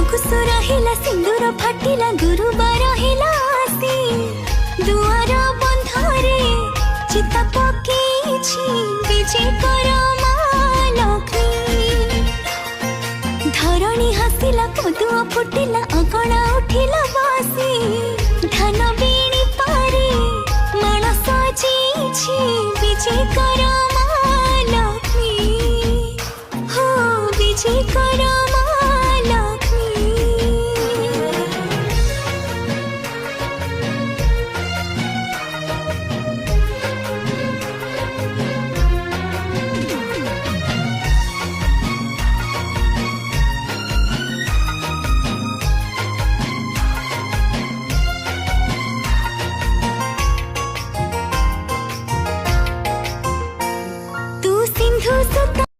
मुकुसु रहिला सिंदूर फाटिला गुरुबार हिला आसी दुआर बंधरे चिता पकेछि विजय कर माँ लक्ष्मी धरणी हसिला कदुआ फुटिला